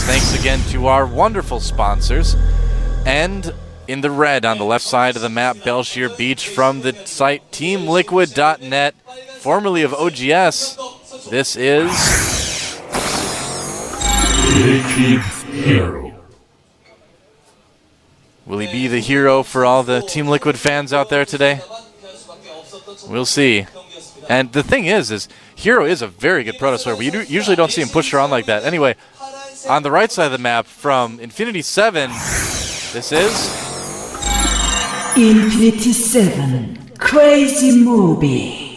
course, thanks again to our wonderful sponsors. And in the red on the left side of the map, Belshire Beach from the site TeamLiquid.net, formerly of OGS. This is Hero. Will he be the hero for all the Team Liquid fans out there today? We'll see. And the thing is Hero is a very good Protoss. We usually don't see him pushed around like that. Anyway, on the right side of the map from Infinity 7, this is Infinity 7, CrazymoviNG.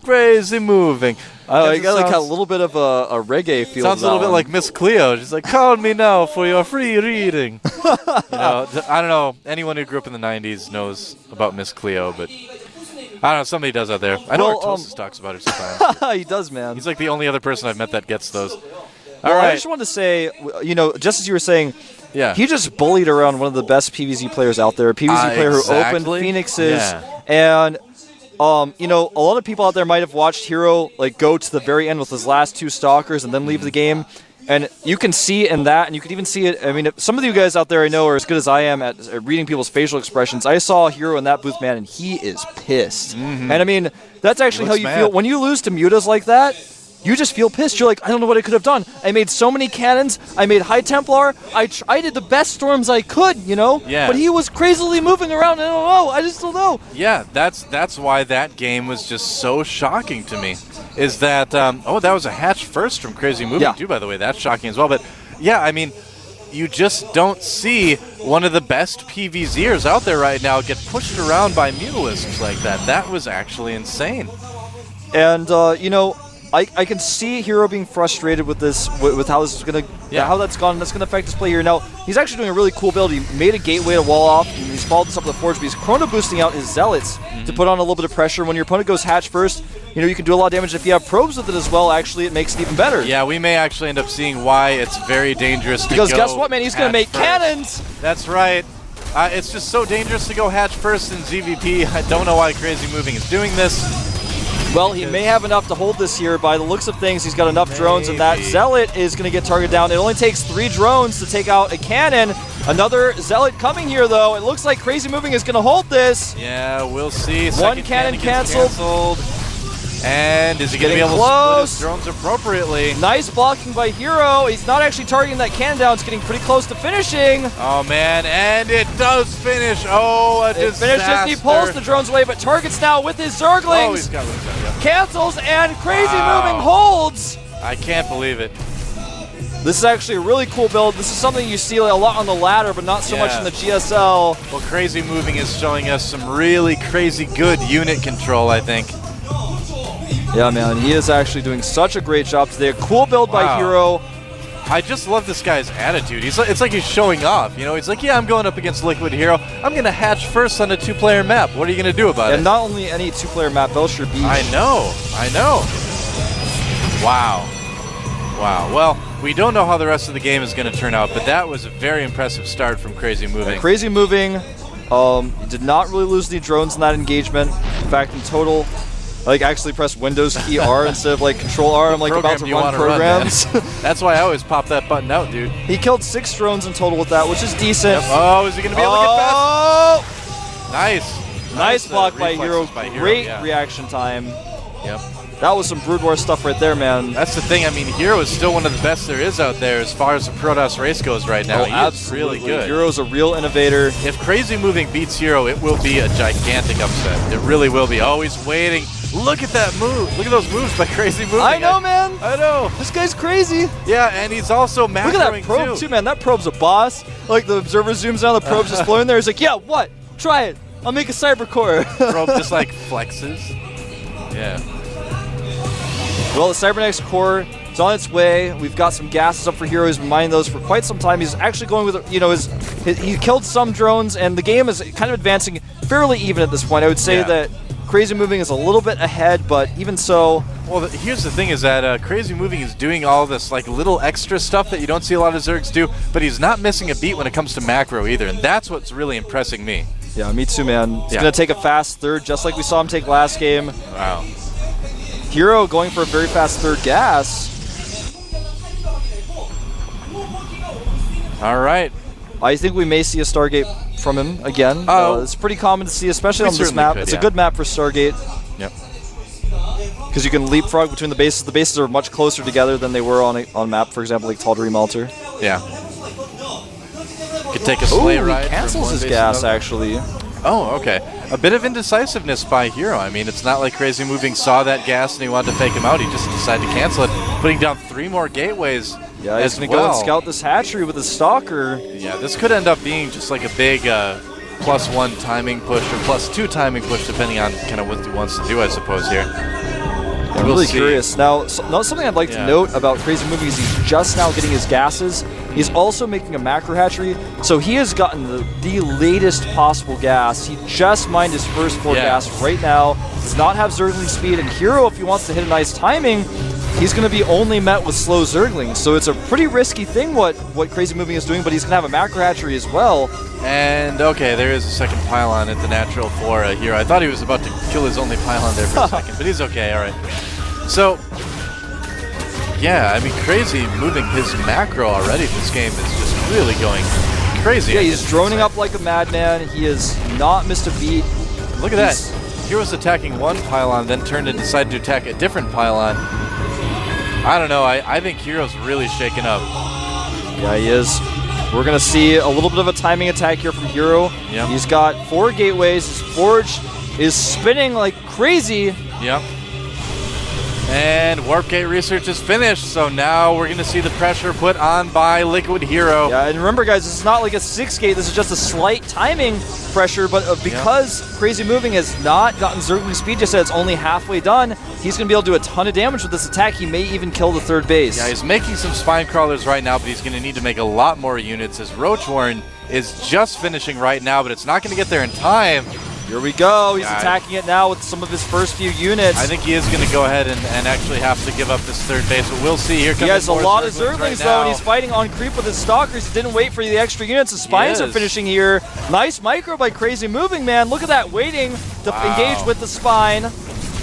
Crazy Moving. I got like a little bit of a reggae feel. Sounds a little bit like Miss Cleo. She's like, call me now for your free reading. You know, I don't know. Anyone who grew up in the 90s knows about Miss Cleo, but I don't know. Somebody does out there. I know Artosis talks about her sometimes. He does, man. He's like the only other person I've met that gets those. All right. I just wanted to say, you know, just as you were saying, yeah, he just bullied around one of the best PvZ players out there. A PvZ player who opened Phoenixes. Yeah. And, you know, a lot of people out there might have watched Hero like go to the very end with his last 2 Stalkers and then leave the game. And you can see in that, and you can even see it. I mean, some of you guys out there I know are as good as I am at reading people's facial expressions. I saw Hero in that booth, man, and he is pissed. And I mean, that's actually how you feel. When you lose to mutas like that, you just feel pissed. You're like, I don't know what I could have done. I made so many cannons. I made High Templar. I did the best storms I could, you know? Yeah. But he was crazily moving around. I don't know. I just don't know. Yeah, that's why that game was just so shocking to me. Is that, that was a hatch first from CrazymoviNG too, by the way. That's shocking as well. But, yeah, I mean, you just don't see one of the best PvZers out there right now get pushed around by mutalisms like that. That was actually insane. And, you know, I can see Hero being frustrated with this, with how this is gonna, how that's gone. That's gonna affect his play here. Now he's actually doing a really cool build. He made a gateway to wall off, and he's followed this up with a forge. But he's chrono boosting out his zealots to put on a little bit of pressure. When your opponent goes hatch first, you know you can do a lot of damage. If you have probes with it as well, actually it makes it even better. Yeah, we may actually end up seeing why it's very dangerous. Because guess what, man? He's gonna make cannons. That's right. It's just so dangerous to go hatch first in ZVP. I don't know why CrazymoviNG is doing this. Well, he may have enough to hold this here. By the looks of things, he's got enough drones, and that Zealot is going to get targeted down. It only takes 3 drones to take out a cannon. Another Zealot coming here, though. It looks like CrazymoviNG is going to hold this. Yeah, we'll see. One cannon canceled. And is he going to be able to split his drones appropriately? Nice blocking by Hero. He's not actually targeting that cannon down. It's getting pretty close to finishing. Oh, man, and it does finish. Oh, a disaster. It finishes. He pulls the drones away, but targets now with his Zerglings. Oh, he's got it. Cancels, and CrazymoviNG holds. I can't believe it. This is actually a really cool build. This is something you see a lot on the ladder, but not so much in the GSL. Well, CrazymoviNG is showing us some really crazy good unit control, I think. Yeah, man, he is actually doing such a great job today. A cool build by Hero. I just love this guy's attitude. It's like he's showing off. You know, he's like, yeah, I'm going up against Liquid Hero. I'm going to hatch first on a 2-player map. What are you going to do about it? And not only any 2-player map, Belshire Beach. I know. Wow. Well, we don't know how the rest of the game is going to turn out, but that was a very impressive start from CrazymoviNG. CrazymoviNG did not really lose any drones in that engagement. In fact, in total, like actually press Windows key R instead of like Control R. I'm like about to run programs. That's why I always pop that button out, dude. He killed 6 drones in total with that, which is decent. Yep. Oh, is he going to be able to get past? Nice block by Hero. Great reaction time. Yep. That was some Brood War stuff right there, man. That's the thing. I mean, Hero is still one of the best there is out there as far as the Protoss race goes right now. He is really good. Hero's a real innovator. If CrazymoviNG beats Hero, it will be a gigantic upset. It really will be. Oh, he's waiting. Look at that move. Look at those moves by CrazymoviNG. I know, man. I know. This guy's crazy. Yeah, and he's also macroing. Look at that probe, too, man. That probe's a boss. Like, the observer zooms out, the probe's just floating there. He's like, yeah, what? Try it. I'll make a cyber core. Probe just, like, flexes. Yeah. Well, the Cybernetic core is on its way. We've got some gases up for Hero. He's been mining those for quite some time. He's actually going with, you know, he killed some drones, and the game is kind of advancing fairly even at this point. I would say that CrazymoviNG is a little bit ahead, but even so. Well, here's the thing is that CrazymoviNG is doing all this like little extra stuff that you don't see a lot of Zergs do, but he's not missing a beat when it comes to macro either, and that's what's really impressing me. Yeah, me too, man. He's going to take a fast third, just like we saw him take last game. Wow. Hero going for a very fast third gas. All right. I think we may see a Stargate from him again. Oh. It's pretty common to see, especially We on this certainly map. could, It's yeah. a good map for Stargate Yep. because you can leapfrog between the bases. The bases are much closer together than they were on map, for example, like Tal'Darim Altar. Yeah. Could take a sleigh Ooh, ride. he from cancels one his base to gas, another. actually. Oh, okay. A bit of indecisiveness by Hero. I mean, it's not like Crazy Moving saw that gas and he wanted to fake him out. He just decided to cancel it, putting down 3 more gateways. Yeah, he's as going to well. go and scout this hatchery with his Stalker. Yeah, this could end up being just like a big +1 timing push or +2 timing push, depending on kind of what he wants to do, I suppose, here. I'm We'll really see. curious. Now, something I'd like to Yeah. note about Crazy Moving is he's just now getting his gases. He's also making a macro hatchery, so he has gotten the latest possible gas. He just mined his first 4 Yeah. gas right now. Does not have Zergling speed, and Hero, if he wants to hit a nice timing, he's going to be only met with slow Zerglings. So it's a pretty risky thing what Crazy Moving is doing, but he's going to have a macro hatchery as well. And, okay, there is a second pylon at the natural for Hero. I thought he was about to kill his only pylon there for a second, but he's okay, all right. So, yeah, I mean, Crazy Moving his macro already. This game is just really going crazy. Yeah, I he's guess you could droning say. up like a madman. He has not missed a beat. Look at that. Hero's attacking one pylon, then turned and decided to attack a different pylon. I don't know. I think Hero's really shaken up. Yeah, he is. We're going to see a little bit of a timing attack here from Hero. Yep. He's got 4 gateways. His forge is spinning like crazy. Yep. And Warp Gate research is finished, so now we're going to see the pressure put on by Liquid Hero. Yeah, and remember, guys, this is not like a 6 gate. This is just a slight timing pressure, but because Crazy Moving has not gotten Zergling speed just yet, it's only halfway done, he's going to be able to do a ton of damage with this attack. He may even kill the 3rd base. Yeah, he's making some spine crawlers right now, but he's going to need to make a lot more units as Roach Warren is just finishing right now, but it's not going to get there in time. Here we go. He's Yeah, attacking it now with some of his first few units. I think he is going to go ahead and actually have to give up this 3rd base, but we'll see. Here comes he has a more lot of Zerglings Zerglings, right though, now. and he's fighting on creep with his Stalkers. He didn't wait for the extra units. The Spines are is. finishing here. Nice micro by Crazy Moving, man. Look at that, waiting to engage with the Spine.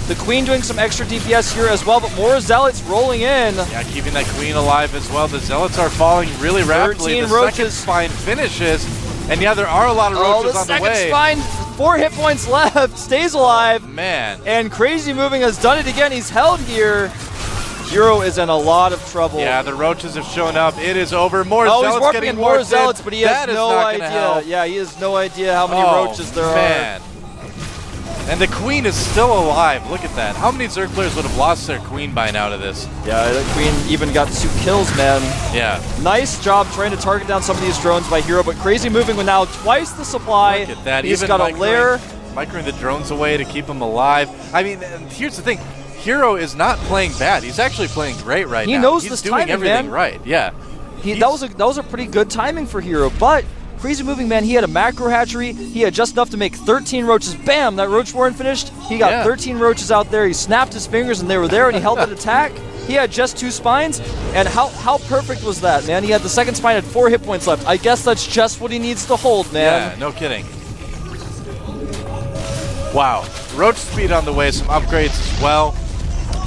The Queen doing some extra DPS here as well, but more Zealots rolling in. Yeah, keeping that Queen alive as well. The Zealots are falling really rapidly. 13 The second roaches. spine finishes, and yeah, there are a lot of Oh, roaches the on the second way. Spine, 4 hit points left, stays alive. Man. And Crazy Moving has done it again. He's held here. Hero is in a lot of trouble. Yeah, the roaches have shown up. It is over. More Oh, Zealots he's warping getting in more warped in. Zealots, but he has That is no not gonna idea. help. Yeah, he has no idea how many Oh, roaches there man. And the Queen is still alive. Look at that. How many Zerg players would have lost their Queen by now to this? are. Yeah, the Queen even got 2 kills, man. Yeah. Nice job trying to target down some of these drones by Hero, but Crazy Moving with now twice the supply. Look at that. He's Even got a lair. microing the drones away to keep them alive. I mean, and here's the thing. Hero is not playing bad. He's actually playing great right now. He knows He's this doing timing, everything man. right. Yeah. That was a pretty good timing for Hero, but Crazy Moving, man, he had a macro hatchery. He had just enough to make 13 roaches. Bam! That Roach Warren finished. He got Yeah. 13 roaches out there. He snapped his fingers, and they were there, and he held that attack. He had just 2 spines, and how perfect was that, man? He had the second spine, had 4 hit points left. I guess that's just what he needs to hold, man. Yeah, no kidding. Wow. Roach speed on the way, some upgrades as well.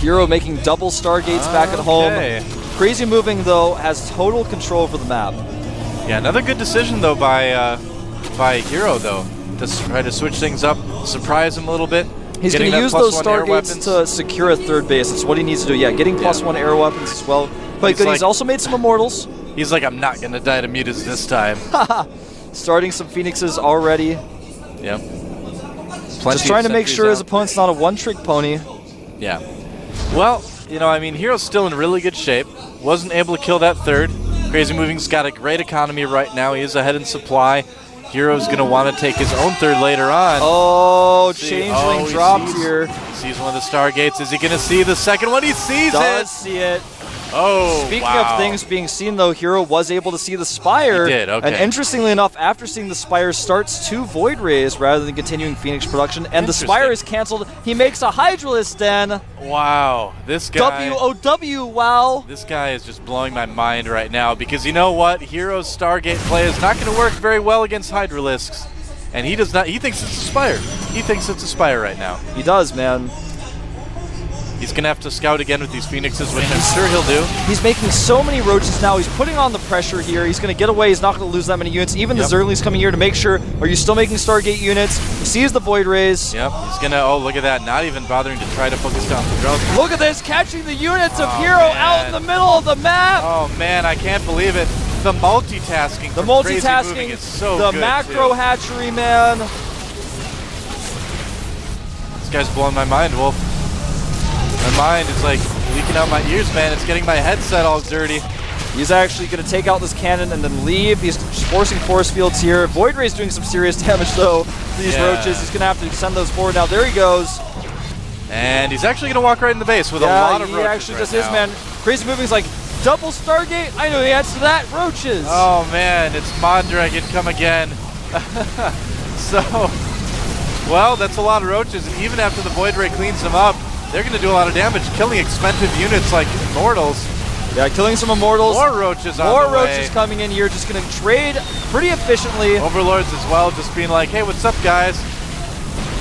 Hero making double Stargates back at home. Okay. Crazy Moving, though, has total control for the map. Yeah, another good decision though by Hero though to try to switch things up, surprise him a little bit. He's getting going to that use plus those 1 air Stargates weapons. to secure a 3rd base. That's what he needs to do. Yeah, getting plus 1 air weapons as well. But He's good. like- He's also made some Immortals. He's like, I'm not gonna die to mutas this time. Starting some Phoenixes already. Yep. Just trying to make sure his opponent's not a one-trick pony. Yeah. Well, you know, I mean, Hero's still in really good shape. Wasn't able to kill that 3rd. Crazy Moving's got a great economy right now. He is ahead in supply. Hero's going to want to take his own 3rd later on. Oh, See- Changeling he dropped sees- here. Sees one of the Stargates. Is he going to see the second one? He sees Does it. see it. Oh, Speaking wow. of things being seen, though, Hero was able to see the Spire. He did, okay. And interestingly enough, after seeing the Spire, starts 2 Void Rays rather than continuing Phoenix production. And the Spire is canceled. He makes a Hydralisk Den. Wow. This guy. WOW, wow. This guy is just blowing my mind right now because you know what? Hero's Stargate play is not going to work very well against Hydralisks. And he does not. He thinks it's a Spire. He thinks it's a Spire right now. He does, man. He's going to have to scout again with these Phoenixes, which I'm sure he'll do. He's making so many roaches now. He's putting on the pressure here. He's going to get away. He's not going to lose that many units. Even the Zergling's coming here to make sure, are you still making Stargate units? He sees the Void Rays. Yep, he's going to, oh, look at that. Not even bothering to try to focus down the drones. Look at this, catching the units of Hero out in the middle of the map. Oh, man, I can't believe it. The multitasking. The multitasking, is so the good macro too. hatchery, man. This guy's blowing my mind, Wolf. My mind is like leaking out my ears, man. It's getting my headset all dirty. He's actually going to take out this cannon and then leave. He's just forcing force fields here. Void Ray's doing some serious damage, though, to these roaches. He's going to have to send those forward now. There he goes. And he's actually going to walk right in the base with a lot of roaches. He actually just is, man. CrazymoviNG's like, double Stargate? I know the answer to that. Roaches. Oh, man. It's Mondragon come again. So, well, that's a lot of roaches. And even after the Void Ray cleans them up, they're going to do a lot of damage, killing expensive units like Immortals. Yeah, killing some Immortals. More roaches on More the way. roaches coming in here, just going to trade pretty efficiently. Overlords as well, just being like, hey, what's up, guys?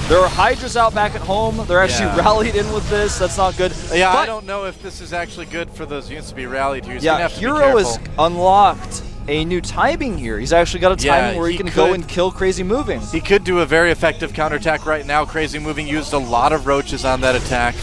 There are Hydras out back at home. They're actually rallied in with this. That's not good. Yeah, but I don't know if this is actually good for those units to be rallied here. He's yeah, gonna have to Hero be has careful. unlocked a new timing here. He's actually got a timing where he can go and kill CrazymoviNG. He could do a very effective counterattack right now. CrazymoviNG used a lot of roaches on that attack.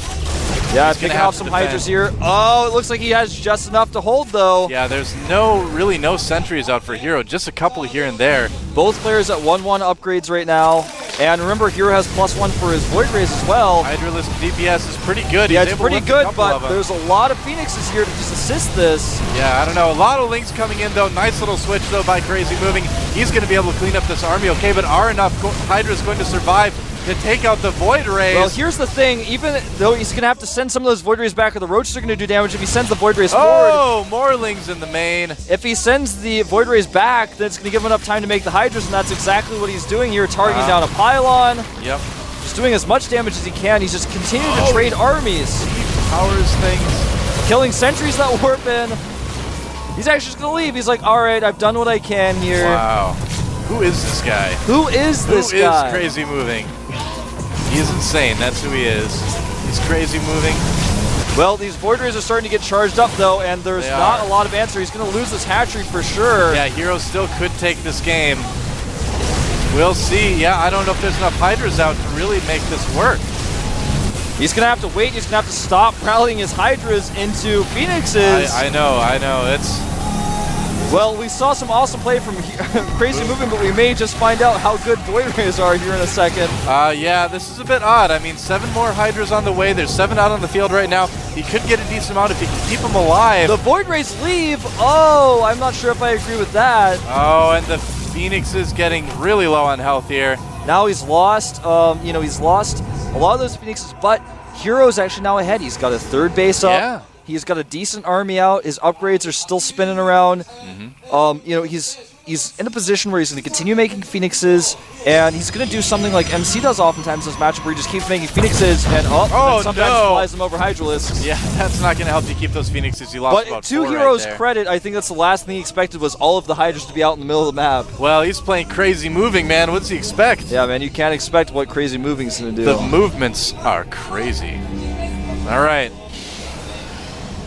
Yeah, picking off some Hydras here. Oh, it looks like he has just enough to hold, though. Yeah, there's really no sentries out for Hero. Just a couple here and there. Both players at 1-1 upgrades right now. And remember, Hero has +1 for his Void Rays as well. Hydralisk DPS is pretty good. Yeah, He's it's able to pretty lift a good, couple but of them. there's a lot of Phoenixes here to just assist this. Yeah, I don't know. A lot of links coming in, though. Nice little switch, though, by CrazymoviNG. He's going to be able to clean up this army, okay, but are enough Hydras going to survive to take out the Void Rays? Well, here's the thing. Even though he's going to have to send some of those Void Rays back, or the Roaches are going to do damage if he sends the Void Rays forward. Oh, more lings in the main. If he sends the Void Rays back, then it's going to give him enough time to make the Hydras, and that's exactly what he's doing here, targeting down a pylon. Yep. Just doing as much damage as he can. He's just continuing to trade armies. He powers things. Killing sentries that warp in. He's actually just going to leave. He's like, all right, I've done what I can here. Wow. Who is this guy? Who is this guy? Who is CrazymoviNG? He's insane. That's who he is. He's CrazymoviNG. Well, these Void Rays are starting to get charged up, though, and there's not a lot of answer. He's going to lose this hatchery for sure. Yeah, Hero still could take this game. We'll see. Yeah, I don't know if there's enough Hydras out to really make this work. He's going to have to wait. He's going to have to stop rallying his Hydras into Phoenixes. I know. It's... Well, we saw some awesome play from CrazymoviNG, but we may just find out how good Void Rays are here in a second. Yeah, this is a bit odd. I mean, 7 more Hydras on the way. There's 7 out on the field right now. He could get a decent amount if he can keep them alive. The Void Rays leave. Oh, I'm not sure if I agree with that. Oh, and the Phoenix is getting really low on health here. Now he's lost, he's lost a lot of those Phoenixes, but Hero's actually now ahead. He's got a 3rd base up. Yeah. He's got a decent army out. His upgrades are still spinning around. He's in a position where he's going to continue making Phoenixes, and he's going to do something like MC does oftentimes in this matchup, where he just keeps making Phoenixes, and sometimes flies them over Hydralisks. Yeah, that's not going to help you keep those Phoenixes. You lost about 4 to Hero's credit, I think that's the last thing he expected was all of the Hydras to be out in the middle of the map. Well, he's playing CrazymoviNG, man. What's he expect? Yeah, man, you can't expect what CrazymoviNG's going to do. The movements are crazy. All right.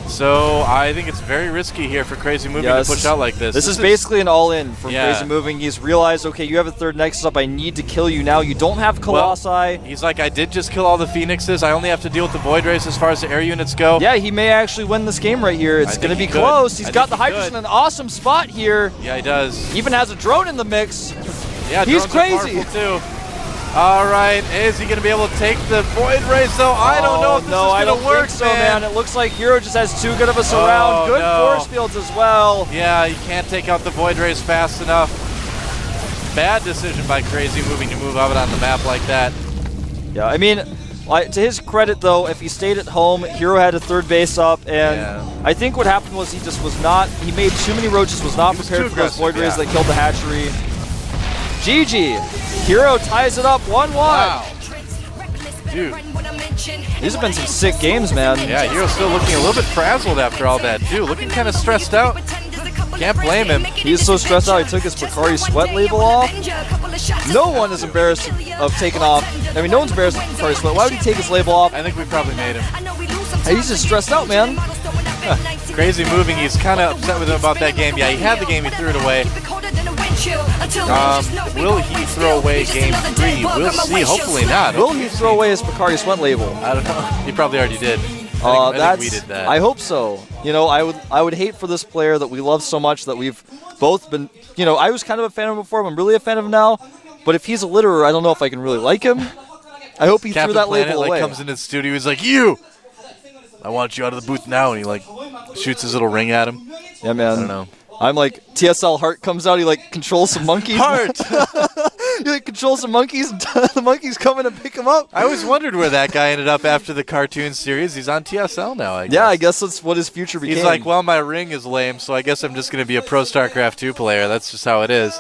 So I think it's very risky here for CrazymoviNG to push out like this. This is basically an all-in from Yeah. CrazymoviNG. He's realized, okay, you have a 3rd Nexus up. I need to kill you now. You don't have Colossi. Well, he's like, I did just kill all the Phoenixes. I only have to deal with the Void Rays as far as the air units go. Yeah, he may actually win this game right here. It's going to be close. He's got the Hydras in an awesome spot here. Yeah, he does. Even has a drone in the mix. Yeah, he's drones crazy. are powerful too. All right, is he going to be able to take the Void Rays, though? I don't know if this is going to work, think so, man. It looks like Hero just has too good of a surround. Good force fields as well. Yeah, you can't take out the Void Rays fast enough. Bad decision by CrazymoviNG to move out on the map like that. Yeah, I mean, to his credit, though, if he stayed at home, Hero had a 3rd base up, and I think what happened was he just was not, he made too many roaches, was not prepared for those Void Rays that killed the hatchery. GG. Hero ties it up 1-1. Wow. Dude. These have been some sick games, man. Yeah, Hero's still looking a little bit frazzled after all that, too. Looking kind of stressed out. Can't blame him. He's so stressed out he took his Picari Sweat label off. No one is embarrassed of taking off. I mean, no one's embarrassed of Picari Sweat. Why would he take his label off? I think we probably made him. Hey, he's just stressed out, man. Crazy moving. He's kind of upset with him about that game. Yeah, he had the game. He threw it away. Will he throw away game 3? We'll see. Hopefully not. Will he throw away his Picari Sweat label? I don't know. He probably already did. I think we did that. I hope so. You know, I would hate for this player that we love so much that we've both been. You know, I was kind of a fan of him before. I'm really a fan of him now. But if he's a litterer, I don't know if I can really like him. I hope he Captain threw that Planet, label away. comes in his studio. He's like, "You, I want you out of the booth now," and he shoots his little ring at him. Yeah, man. I don't know. I'm like, TSL Heart comes out, he controls some monkeys. Heart! He controls some monkeys, and the monkeys come in and pick him up. I always wondered where that guy ended up after the cartoon series. He's on TSL now, I guess. Yeah, I guess that's what his future became. He's like, well, my ring is lame, so I guess I'm just going to be a pro StarCraft 2 player. That's just how it is.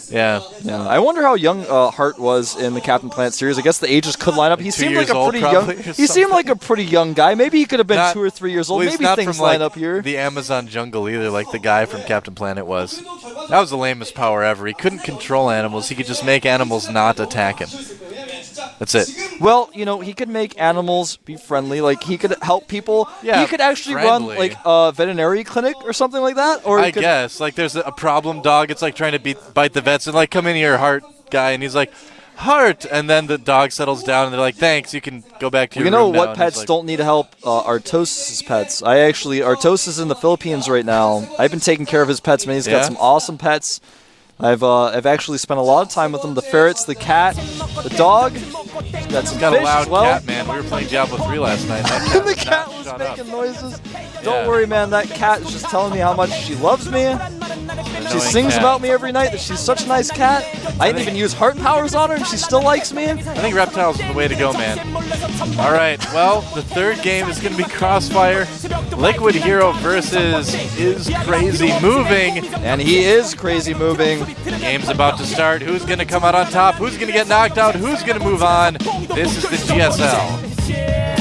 Yeah. I wonder how young Hart was in the Captain Planet series. I guess the ages could line up. He seemed like a pretty young. He seemed like a pretty young guy. Maybe he could have been 2 or 3 years old. Well, maybe not things from, line up here. The Amazon jungle either, like the guy from Captain Planet was. That was the lamest power ever. He couldn't control animals. He could just make animals not attack him. That's it. Well, you know, he could make animals be friendly. Like, he could help people. Yeah, he could actually friendly. run, a veterinary clinic or something like that. Or I guess. There's a problem dog. It's trying to bite the vets and, come in here, Heart guy. And he's like, Heart! And then the dog settles down and they're like, thanks, you can go back to your room now. You know what pets don't need help? Artosis' pets. Artos is in the Philippines right now. I've been taking care of his pets, man. He's got some awesome pets. I've actually spent a lot of time with them. The ferrets, the cat, the dog. He's got some got fish a loud as well. cat, man. We were playing Diablo 3 last night. And the cat was making noises. Don't worry, man. That cat is just telling me how much she loves me. She sings about me every night that she's such a nice cat. I didn't even use heart powers on her, and she still likes me. I think reptiles are the way to go, man. All right, well, the third game is going to be Crossfire. Liquid Hero versus Is Crazy Moving. And he is crazy moving. The game's about to start. Who's going to come out on top? Who's going to get knocked out? Who's going to move on? This is the GSL.